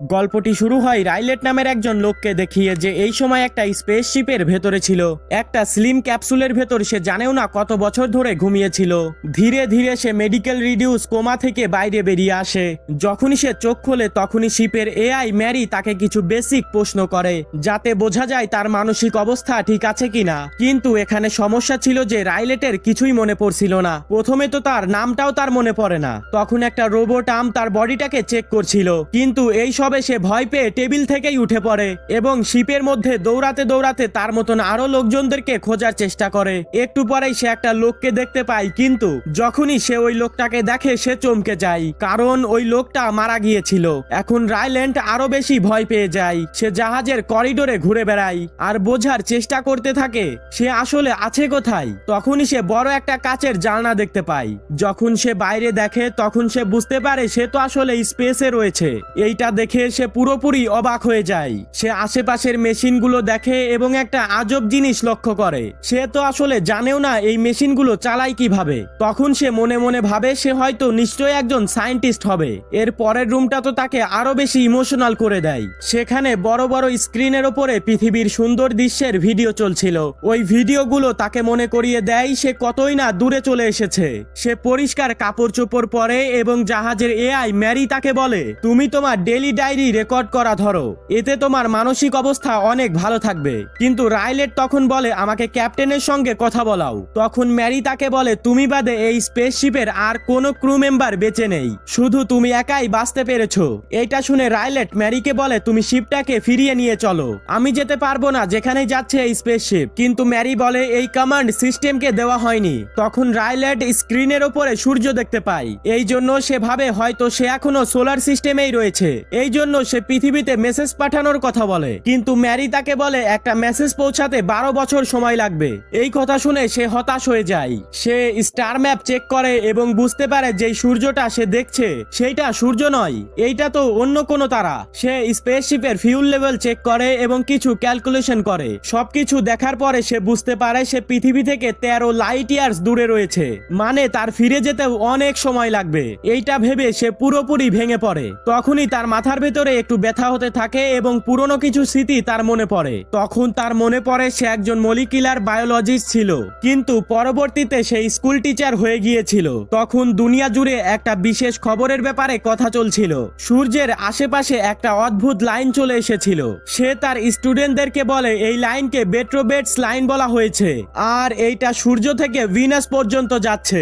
গল্পটি শুরু হয় রাইলেট নামের একজন লোককে দেখিয়ে যে এই সময় একটা স্পেসশিপের ভেতরে ছিল, একটা স্লিম ক্যাপসুলের ভেতর। সে জানেও না কত বছর ধরে ঘুমিয়েছিল। ধীরে ধীরে সে মেডিকেল রিডিউস কোমা থেকে বাইরে বেরিয়ে আসে। যখনই সে চোখ খোলে তখনই শিপের এআই ম্যারি তাকে কিছু বেসিক প্রশ্ন করে, যাতে বোঝা যায় তার মানসিক অবস্থা ঠিক আছে কিনা। কিন্তু এখানে সমস্যা ছিল যে রাইলেটের কিছুই মনে পড়ছিল না। প্রথমে তো তার নামটাও তার মনে পড়ে না। তখন একটা রোবট আর্ম তার বডিটাকে চেক করছিল, কিন্তু এই সবে সে ভয় পেয়ে টেবিল থেকেই উঠে পড়ে এবং শিপের মধ্যে দৌড়াতে দৌড়াতে তার মতন আরো লোকজনদেরকে খোঁজার চেষ্টা করে। একটু পরেই সে একটা লোককে দেখতে পায়, কিন্তু যখনই সে ওই লোকটাকে দেখে সে চমকে যায়, কারণ ওই লোকটা মারা গিয়েছিল। এখন রাইল্যান্ড আরো বেশি ভয় পেয়ে যায়। সে জাহাজের করিডোরে ঘুরে বেড়ায় আর বোঝার চেষ্টা করতে থাকে সে আসলে আছে কোথায়। তখনই সে বড় একটা কাচের জানলা দেখতে পায়। যখন সে বাইরে দেখে তখন সে বুঝতে পারে সে তো আসলে স্পেসে রয়েছে। এইটা দেখে সে পুরোপুরি অবাক হয়ে যায়। সে আশেপাশের মেশিনগুলো দেখে এবং একটা আজব জিনিস লক্ষ্য করে। সে তো আসলে জানেও না এই মেশিনগুলো চালায় কিভাবে। তখন সে মনে মনে ভাবে সে হয়তো নিশ্চয়ই একজন সায়েন্টিস্ট হবে। এর পরের রুমটা তো তাকে আরো বেশি ইমোশনাল করে দেয়। সেখানে বড় বড় স্ক্রিনের ওপরে পৃথিবীর সুন্দর দৃশ্যের ভিডিও চলছিল। ওই ভিডিওগুলো তাকে মনে করিয়ে দেয় সে কতই না দূরে চলে এসেছে। সে পরিষ্কার কাপড় চোপড় পরে এবং জাহাজের এআই ম্যারি তাকে বলে, তুমি তোমার ডেইলি ডায়েরি রেকর্ড করা ধরো, এতে তোমার মানসিক অবস্থা অনেক ভালো থাকবে। কিন্তু রাইলেট তখন বলে, আমাকে ক্যাপ্টেনের সঙ্গে কথা বলাও। তখন ম্যারি তাকে বলে, তুমি বাদে এই স্পেসশিপের আর কোনো ক্রু মেম্বার বেঁচে নেই, শুধু তুমি একাই বাঁচতে পেরেছো। এটা শুনে রাইলেট ম্যারিকে বলে, তুমি শিপটাকে ফিরিয়ে নিয়ে চলো, আমি যেতে পারবো না যেখানে যাচ্ছে এই স্পেসশিপ। কিন্তু ম্যারি বলে এই কমান্ড সিস্টেমকে দেওয়া হয়নি। তখন রাইলেট স্ক্রিনের ওপরে সূর্য দেখতে পায়। এই জন্য সে ভাবে হয়তো সে এখনো সোলার সিস্টেমেই রয়েছে। এই জন্য সে পৃথিবীতে মেসেজ পাঠানোর কথা বলে, কিন্তু ম্যারি তাকে বলে একটা মেসেজ পৌঁছাতে 12 বছর সময় লাগবে। এই কথা শুনে সে হতাশ হয়ে যায়। সে স্টার ম্যাপ চেক করে এবং বুঝতে পারে যে সূর্যটা সে দেখছে সেইটা সূর্য নয়, এইটা তো অন্য কোনো তারা। সে স্পেসশিপের ফিউল লেভেল চেক করে এবং কিছু ক্যালকুলেশন করে। সবকিছু দেখার পরে সে বুঝতে পারে সে পৃথিবী থেকে 13 লাইট ইয়ার্স দূরে রয়েছে, মানে তার ফিরে যেতেও অনেক সময় লাগবে। এইটা ভেবে সে পুরোপুরি ভেঙে পড়ে। তখনই তার মাথার ভেতরে একটু ব্যথা হতে থাকে এবং পুরনো কিছু স্মৃতি তার মনে পড়ে। তখন তার মনে পড়ে সে একজন মলিকুলার বায়োলজিস্ট ছিল, কিন্তু পরবর্তীতে সে স্কুল টিচার হয়ে গিয়েছিল। তখন দুনিয়া জুড়ে একটা বিশেষ খবরের ব্যাপারে কথা চলছিল। সূর্যের আশেপাশে একটা অদ্ভুত লাইন চলে এসেছিল। সে তার স্টুডেন্টদেরকে বলে এই লাইনকে বেট্রোবেটস লাইন বলা হয়েছে, আর এইটা সূর্য থেকে ভিনাস পর্যন্ত যাচ্ছে।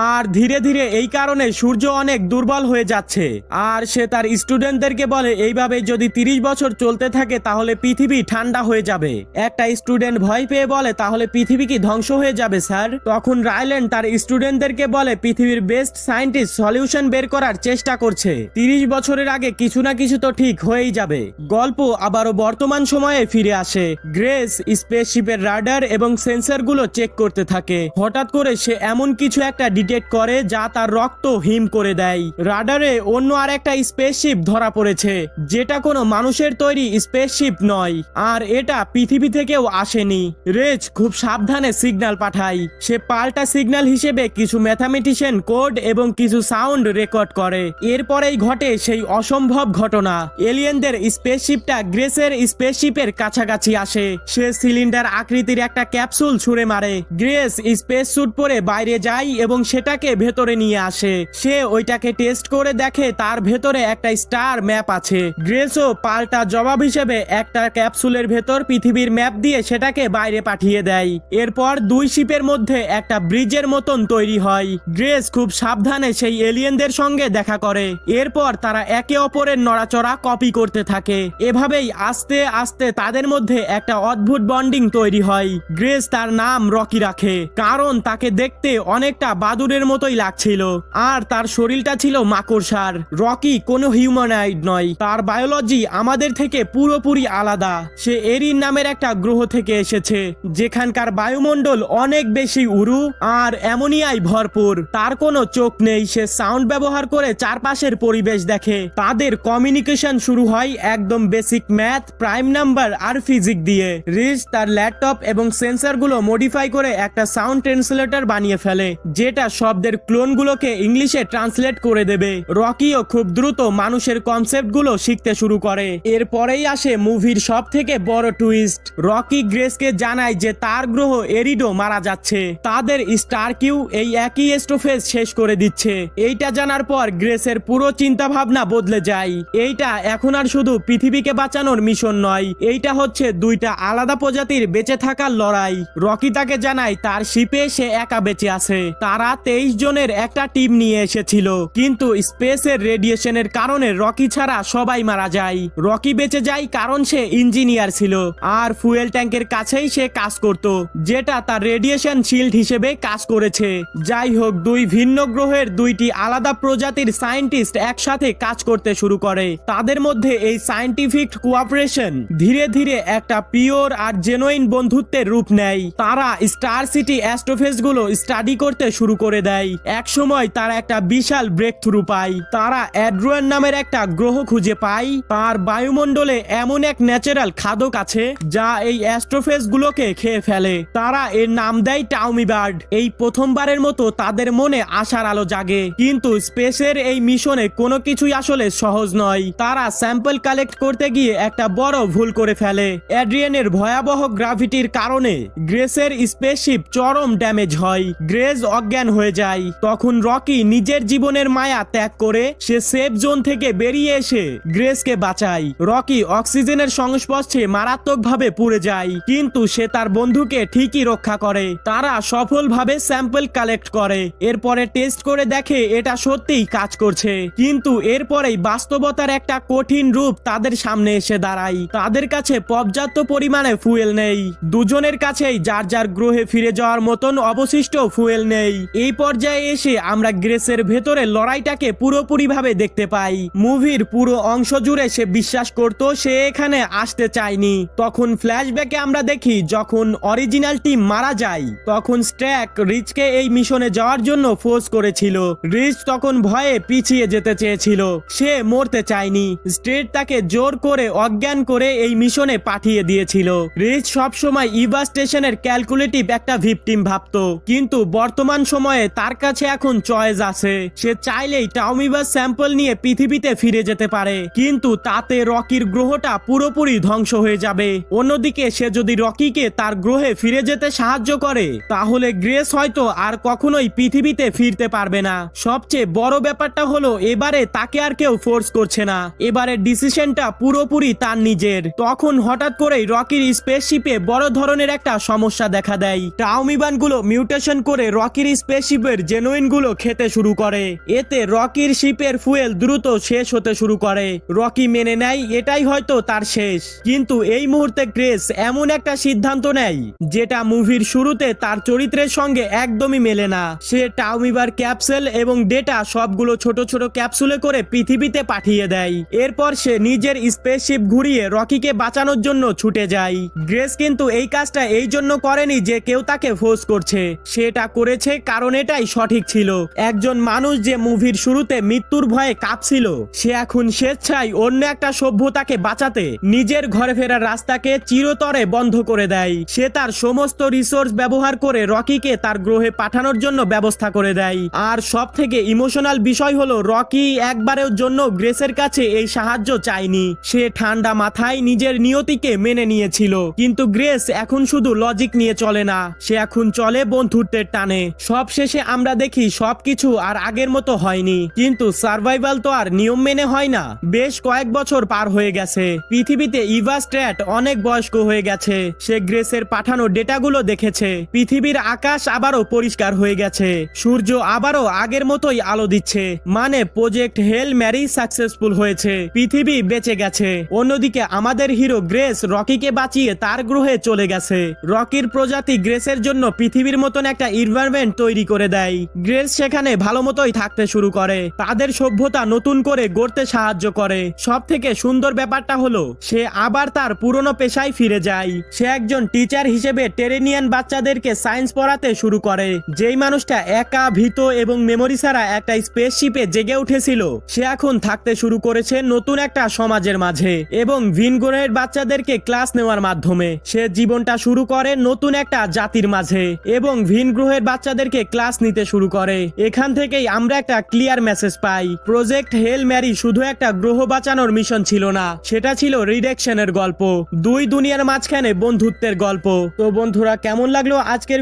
আর ধীরে ধীরে এই কারণে সূর্য অনেক দুর্বল হয়ে যাচ্ছে। আর সে তার স্টুডেন্টদেরকে বলে এইভাবে যদি 30 বছর চলতে থাকে তাহলে পৃথিবী ঠান্ডা হয়ে যাবে। একটা স্টুডেন্ট ভয় পেয়ে বলে, তাহলে পৃথিবী কি ধ্বংস হয়ে যাবে স্যার? তখন রাইল্যান্ড তার স্টুডেন্টদেরকে বলে পৃথিবীর বেস্ট সায়েন্টিস্ট সলিউশন বের করার চেষ্টা করছে। 30 বছরের আগে কিছু না কিছু তো ঠিক হয়েই যাবে। গল্প আবারও বর্তমান সময়ে ফিরে আসে। গ্রেস স্পেসশিপের রাডার এবং সেন্সরগুলো চেক করতে থাকে। হঠাৎ করে সে এমন কিছু একটা ডিটেক্ট করে যা তার রক্ত হিম করে দেয়। রাডারে অন্য আর একটা স্পেসশিপ ধরা পড়েছে, যেটা কোনো মানুষের তৈরি স্পেসশিপ নয়, আর এটা পৃথিবী থেকেও আসেনি। রেজ খুব সাবধানে সিগন্যাল পাঠায়। সে পাল্টা সিগন্যাল হিসেবে কিছু ম্যাথামেটিশিয়ান কোড এবং কিছু সাউন্ড রেকর্ড করে। এরপরেই ঘটে সেই অসম্ভব ঘটনা। এলিয়েনদের স্পেসশিপটা গ্রেসের স্পেসশিপের কাছাকাছি আসে। সে সিলিন্ডার আকৃতির একটা ক্যাপসুল ছুঁড়ে মারে। গ্রেস স্পেস স্যুট পরে বাইরে যায় এবং সেটাকে ভেতরে নিয়ে আসে। সে ওইটাকে টেস্ট করে দেখে তার ভেতরে একটা স্টার ম্যাপ আছে। গ্রেসও পাল্টা জবাব হিসেবে একটা ক্যাপসুলের ভেতর পৃথিবীর ম্যাপ দিয়ে সেটাকে বাইরে পাঠিয়ে দেয়। এরপর দুই শিপের মধ্যে একটা ব্রিজের মতন তৈরি হয়। গ্রেস খুব সাবধানে সেই এলিয়েনদের সঙ্গে দেখা করে। এরপর তারা একে অপরের নড়াচড়া কপি করতে থাকে। এভাবেই আস্তে আস্তে তাদের মধ্যে একটা অদ্ভুত বন্ডিং তৈরি হয়। গ্রেস তার নাম রকি রাখে, কারণ তাকে দেখতে অনেকটা বাদুড়ের মতোই লাগছিল, আর তার শরীরটা ছিল মাকড়সার। রকি কোনো হিউম্যানয়েড নয়, তার বায়োলজি আমাদের থেকে পুরোপুরি আলাদা। সে এরিন নামের একটা গ্রহ থেকে এসেছে, যেখানকার বায়ুমণ্ডল অনেক বেশি উড়ু আর অ্যামোনিয়ায় ভরপুর। তার কোনো চোখ নেই। সে সাউন্ড ব্যবহার করে চারপাশের পরিবেশ দেখে। তাদের কমিউনিকেশন শুরু হয় একদম বেসিক ম্যাথ, প্রাইম নাম্বার আর ফিজিক দিয়ে। রিচ তার ল্যাপটপ এবং সেন্সরগুলো মডিফাই করে একটা সাউন্ড ট্রান্সলেটর বানিয়ে ফেলে, যেটা শব্দের ক্লোনগুলোকে ইংলিশে ট্রান্সলেট করে দেবে। রকিও খুব দ্রুত মানুষের কনসেপ্ট কনসেপ্টগুলো শিখতে শুরু করে। এরপরেই আসে মুভির সব থেকে বড় টুইস্ট। রকি গ্রেসকে জানায় যে তার গ্রহ এরিডো মারা যাচ্ছে, তাদের স্টার কিউ এই একই স্টোফেজ শেষ করে দিচ্ছে। এইটা জানার পর গ্রেসের পুরো চিন্তা ভাবনা বদলে যায়। এইটা এখন আর শুধু পৃথিবীকে বাঁচানোর মিশন নয়, এইটা হচ্ছে দুইটা আলাদা প্রজাতির বেঁচে থাকার লড়াই। রকি তাকে জানায় তার শিপে সে একা বেঁচে আছে। তারা 23 জনের একটা টিম নিয়ে এসেছিল, কিন্তু স্পেসের রেডিয়েশনের কারণে রকি ছাড়া সবাই মারা যায়। রকি বেঁচে যায় কারণ সে ইঞ্জিনিয়ার ছিল আর ফুয়েল ট্যাঙ্কের কাছেই সে কাজ করত, যেটা তার রেডিয়েশন শিল্ড হিসেবে কাজ করেছে। যাই হোক, দুই ভিন্ন গ্রহের দুইটি আলাদা প্রজাতির সায়েন্টিস্ট একসাথে কাজ করতে শুরু করে। তাদের মধ্যে এই সায়েন্টিফিক কোঅপারেশন ধীরে ধীরে একটা পিওর আর জেনুইন বন্ধুত্বের রূপ নেয়। তারা স্টার সিটি অ্যাস্ট্রোফেজগুলো স্টাডি করতে শুরু করে দেয়। এক সময় তারা একটা বিশাল ব্রেক থ্রু পায়। তারা অ্যাড্রোয়ান নামের একটা গ্রহ খুঁজে পায়। তার বায়ুমণ্ডলে এমন এক ন্যাচারাল খাদক আছে যা এই অ্যাস্ট্রোফেজগুলোকে খেয়ে ফেলে। তারা এর নাম দেয় টাউমি বার্ড। এই প্রথমবারের মতো তাদের মনে আশার আলো জাগে, কিন্তু স্পেসের এই মিশনে কোনো কিছুই আসলে সহজ নয়। তারা স্যাম্পল কালেক্ট করতে গিয়ে একটা বড় ভুল করে ফেলে। অ্যাড্রিয়ানের ভয়াবহ গ্রাভিটির কারণে গ্রেসের স্পেসশিপ চরম ড্যামেজ হয়। গ্রেস অজ্ঞান হয়ে যায়। তখন রকি নিজের জীবনের মায়া ত্যাগ করে সে সেফ জোন থেকে বেরিয়ে এসে গ্রেসকে বাঁচায়। রকি অক্সিজেনের সংস্পর্শে মারাত্মকভাবে পুড়ে যায়, কিন্তু সে তার বন্ধুকে ঠিকই রক্ষা করে। তারা সফলভাবে স্যাম্পল কালেক্ট করে। এরপরে টেস্ট করে দেখে এটা সত্যিই কাজ করছে, কিন্তু এরপরেই বাস্তবতার একটা কঠিন রূপ তাদের সামনে এসে দাঁড়ায়। তাদের কাছে পর্যাপ্ত পরিমাণে ফুয়েল নেই। দুজনের কাছেই যার যার গ্রহে ফিরে যাওয়ার মতন অবশিষ্ট ফুয়েল নেই। এই পর্যায়ে এসে আমরা গ্রেসের ভেতরে লড়াইটাকে পুরোপুরিভাবে দেখতে পাই। মুভির পুরো অংশ জুড়ে সে বিশ্বাস করত সে এখানে আসতে চায়নি। তখন ফ্ল্যাশব্যাকে আমরা দেখি যখন অরিজিনাল টিম মারা যায়, তখন স্ট্র্যাক রিচকে এই মিশনে যাওয়ার জন্য ফোর্স করেছিল। রিচ তখন ভয়ে পিছিয়ে যেতে চেয়েছিল, সে মরতে চায়নি। স্ট্রেট তাকে জোর করে অজ্ঞান করে এই মিশনে পাঠিয়ে দিয়েছিল। রিচ সবসময় ইভা স্টেশনের ক্যালকুলেটিভ একটা ভিকটিম ভাবতো, কিন্তু বর্তমান সময়ে তার কাছে এখন চয়েস আছে। সে চাইলেই টাউমিভার স্যাম্পল নিয়ে পৃথিবীতে ফিরে যেতে পারে, কিন্তু তাতে রকির গ্রহটা পুরোপুরি ধ্বংস হয়ে যাবে। অন্যদিকে সে যদি রকিকে তার গ্রহে ফিরে যেতে সাহায্য করে, তাহলে গ্রেস হয়তো আর কখনোই পৃথিবীতে ফিরতে পারবে না। সবচেয়ে বড় ব্যাপারটা হলো এবারে তাকে আর কেউ ফোর্স করছে না, এবারে ডিসিশনটা পুরোপুরি তার নিজের। তখন হঠাৎ করেই রকির স্পেসশিপে বড় ধরনের একটা সমস্যা দেখা দেয়। টাউমিবানগুলো মিউটেশন করে রকির স্পেসশিপের জেনুইন গুলো খেতে শুরু করে। এতে রকির শিপের ফুয়েল দ্রুত শেষ হতে শুরু করে। রকি মেনে নেয় এটাই হয়তো তার শেষ, কিন্তু এই মুহূর্তে গ্রেস এমন একটা সিদ্ধান্ত নেয় যেটা মুভির শুরুতে তার চরিত্রের সঙ্গে একদমই মেলে না। সে টাউমিবার ক্যাপসুল এবং ডেটা সবগুলো ছোট ছোট ক্যাপসুলে করে পৃথিবীতে পাঠিয়ে দেয়। এরপর সে নিজের স্পেসশিপ ঘুরিয়ে রকিকে বাঁচানোর জন্য ছুটে যায়। গ্রেস কিন্তু এই কাজটা এই জন্য করেনি যে কেউ তাকে ফোর্স করছে, সেটা করেছে কারণ এটাই সঠিক ছিল। একজন মানুষ যে মুভির শুরুতে মৃত্যুর ভয়ে কাঁপছিল, সে এখন স্বেচ্ছায় অন্য একটা সভ্যতাকে বাঁচাতে নিজের ঘরে ফেরার রাস্তাকে চিরতরে বন্ধ করে দেয়। সে তার সমস্ত রিসোর্স ব্যবহার করে রকিকে তার গ্রহে পাঠানোর জন্য ব্যবস্থা করে দেয়। আর সব থেকে ইমোশনাল বিষয় হলো রকি একবারের জন্য গ্রেসের কাছে এই সাহায্য চায়নি। সে ঠান্ডা মাথায় নিজের নিয়তিকে মেনে নিয়েছিল, কিন্তু গ্রেস এখন শুধু লজিক নিয়ে চলে না, সে এখন চলে বন্ধুত্বের টানে। সব শেষে আমরা দেখি সবকিছু আর আগের মতো হয়নি, কিন্তু সার্ভাইভাল তো আর নিয়ম মেনে হয় না। বেশ কয়েক বছর পার হয়ে গেছে। পৃথিবীতে ইভা স্ট্র্যাট অনেক বয়স্ক হয়ে গেছে। সে গ্রেসের পাঠানো ডেটাগুলো দেখেছে। পৃথিবীর আকাশ আবারও পরিষ্কার হয়ে গেছে। সূর্য আবারও আগের মতোই আলো দিচ্ছে, মানে প্রজেক্ট হেল ম্যারি সাকসেসফুল হয়েছে। পৃথিবী বেঁচে গেছে। অন্যদিকে আমাদের হিরো গ্রেস রকিকে বাঁচিয়ে তার গ্রহে চলে গেছে। রকির প্রজাতি গ্রেসের জন্য পৃথিবীর মতন একটা এনভায়রনমেন্ট তৈরি করে দেয়। গ্রেস সেখানে ভালো মতোই থাকতে শুরু করে, তাদের সভ্যতা নতুন করে গড়তে সাহায্য করে। সব থেকে সুন্দর ব্যাপারটা হলো সে আবার তার পুরনো পেশায় ফিরে যায়। সে একজন টিচার হিসেবে টেরেনিয়ান বাচ্চাদেরকে সায়েন্স পড়াতে শুরু করে। যেই মানুষটা একা, ভীত এবং মেমোরি ছাড়া একটা স্পেসশিপে জেগে উঠেছিল, সে এখন থাকতে শুরু করেছে নতুন একটা সমাজের মাঝে এবং ভিন গ্রহের বাচ্চাদেরকে ক্লাস নেওয়ার মাধ্যমে। সে জীবনটা শুরু করে নতুন একটা জাতির মাঝে এবং ভিন গ্রহের বাচ্চাদেরকে ক্লাস নিতে শুরু করে। এখান থেকেই আমরা একটা ক্লিয়ার মেসেজ পাই, প্রজেক্ট হেল ম্যারি শুধু একটা গ্রহ বাঁচানোর মিশন ছিল না, সেটা ছিল রিডাকশনের গল্প, দুই দুনিয়ার মাঝখানে বন্ধুত্বের গল্প। তো বন্ধুরা, কেমন লাগলো আজকের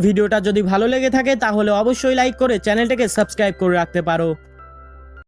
ভিডিওটা যদি ভালো লেগে থাকে তাহলে অবশ্যই লাইক করে চ্যানেলটাকে সাবস্ক্রাইব করে রাখতে পারো।